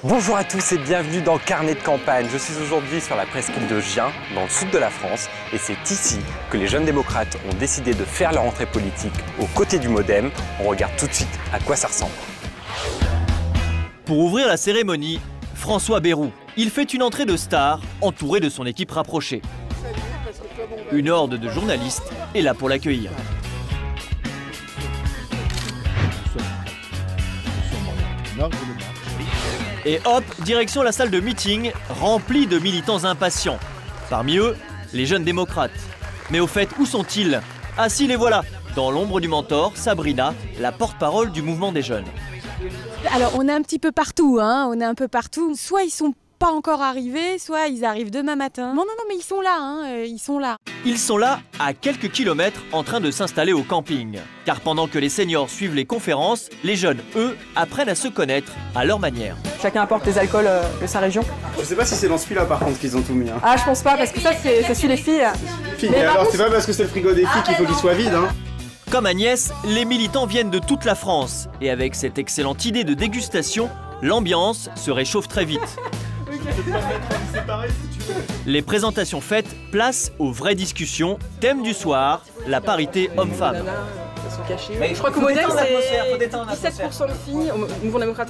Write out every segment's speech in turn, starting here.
Bonjour à tous et bienvenue dans Carnet de campagne. Je suis aujourd'hui sur la presqu'île de Gien, dans le sud de la France, et c'est ici que les jeunes démocrates ont décidé de faire leur entrée politique aux côtés du MoDem. On regarde tout de suite à quoi ça ressemble. Pour ouvrir la cérémonie, François Bayrou. Il fait une entrée de star, entouré de son équipe rapprochée. Une horde de journalistes est là pour l'accueillir. Et hop, direction la salle de meeting, remplie de militants impatients. Parmi eux, les jeunes démocrates. Mais au fait, où sont-ils? Ah si, les voilà, dans l'ombre du mentor, Sabrina, la porte-parole du mouvement des jeunes. Alors on est un petit peu partout, on est un peu partout. Soit ils sont pas encore arrivés, soit ils arrivent demain matin. Non, mais ils sont là, ils sont là. Ils sont là, à quelques kilomètres, en train de s'installer au camping. Car pendant que les seniors suivent les conférences, les jeunes, eux, apprennent à se connaître à leur manière. Chacun apporte les alcools de sa région. Je sais pas si c'est dans celui-là par contre qu'ils ont tout mis. Ah, je pense pas, parce que ça suit les filles. Mais alors c'est pas parce que c'est le frigo des filles qu'il faut qu'il soit vide. Comme Agnès, les militants viennent de toute la France. Et avec cette excellente idée de dégustation, l'ambiance se réchauffe très vite. Les présentations faites, place aux vraies discussions. Thème du soir, la parité homme-femme. Je crois qu'au MoDem, c'est 17% de filles, au Mouvement démocrate.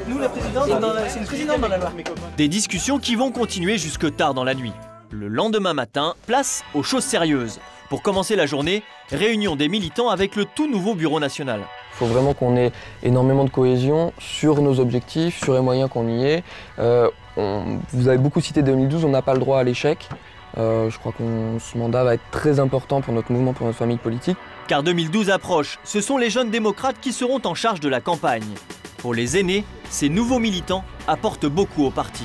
Nous, la présidente, c'est une présidente dans la loi. Des discussions qui vont continuer jusque tard dans la nuit. Le lendemain matin, place aux choses sérieuses. Pour commencer la journée, réunion des militants avec le tout nouveau bureau national. Il faut vraiment qu'on ait énormément de cohésion sur nos objectifs, sur les moyens qu'on y ait. Vous avez beaucoup cité 2012, on n'a pas le droit à l'échec. Je crois que ce mandat va être très important pour notre mouvement, pour notre famille politique. Car 2012 approche, ce sont les jeunes démocrates qui seront en charge de la campagne. Pour les aînés, ces nouveaux militants apportent beaucoup au parti.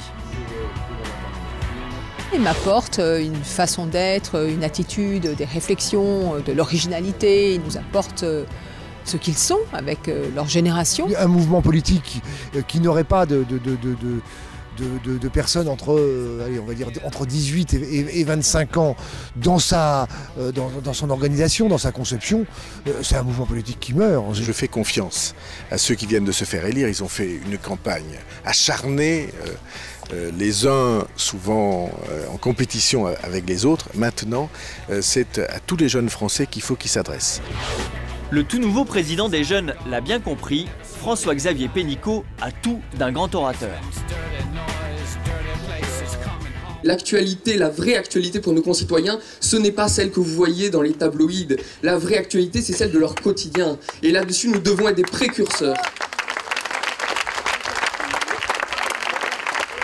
Ils m'apportent une façon d'être, une attitude, des réflexions, de l'originalité. Ils nous apportent ce qu'ils sont avec leur génération. Un mouvement politique qui n'aurait pas de personnes entre, on va dire, entre 18 et 25 ans dans son organisation, dans sa conception, c'est un mouvement politique qui meurt. Je fais confiance à ceux qui viennent de se faire élire. Ils ont fait une campagne acharnée, les uns souvent en compétition avec les autres. Maintenant, c'est à tous les jeunes Français qu'il faut qu'ils s'adressent. Le tout nouveau président des jeunes l'a bien compris, François-Xavier Pénicaud a tout d'un grand orateur. L'actualité, la vraie actualité pour nos concitoyens, ce n'est pas celle que vous voyez dans les tabloïds. La vraie actualité, c'est celle de leur quotidien. Et là-dessus, nous devons être des précurseurs.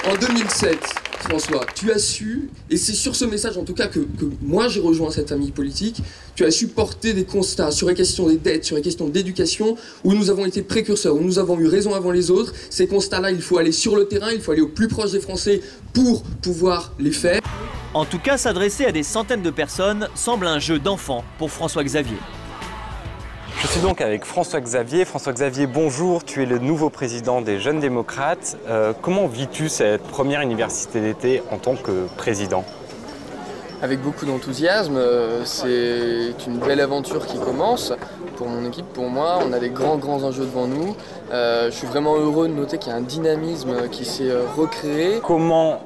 En 2007, François, tu as su, et c'est sur ce message en tout cas que moi j'ai rejoint cette famille politique, tu as su porter des constats sur les questions des dettes, sur les questions d'éducation, où nous avons été précurseurs, où nous avons eu raison avant les autres. Ces constats-là, il faut aller sur le terrain, il faut aller au plus proche des Français pour pouvoir les faire. En tout cas, s'adresser à des centaines de personnes semble un jeu d'enfant pour François-Xavier. Je suis donc avec François-Xavier. François-Xavier, bonjour, tu es le nouveau président des Jeunes Démocrates. Comment vis-tu cette première université d'été en tant que président ? Avec beaucoup d'enthousiasme, c'est une belle aventure qui commence. Pour mon équipe, pour moi, on a des grands enjeux devant nous. Je suis vraiment heureux de noter qu'il y a un dynamisme qui s'est recréé. Comment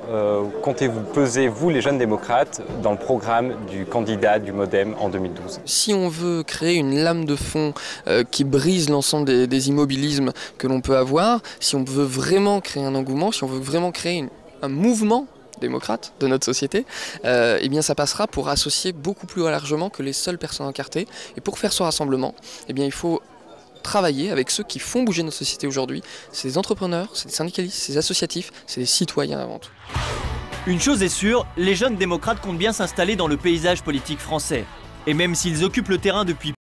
comptez-vous peser, vous les jeunes démocrates, dans le programme du candidat du MoDem en 2012 ? Si on veut créer une lame de fond qui brise l'ensemble des immobilismes que l'on peut avoir, si on veut vraiment créer un engouement, si on veut vraiment créer un mouvement démocrate de notre société, eh bien ça passera pour associer beaucoup plus largement que les seules personnes encartées. Et pour faire ce rassemblement, eh bien il faut travailler avec ceux qui font bouger notre société aujourd'hui. C'est des entrepreneurs, c'est des syndicalistes, c'est des associatifs, c'est des citoyens avant tout. Une chose est sûre, les jeunes démocrates comptent bien s'installer dans le paysage politique français. Et même s'ils occupent le terrain depuis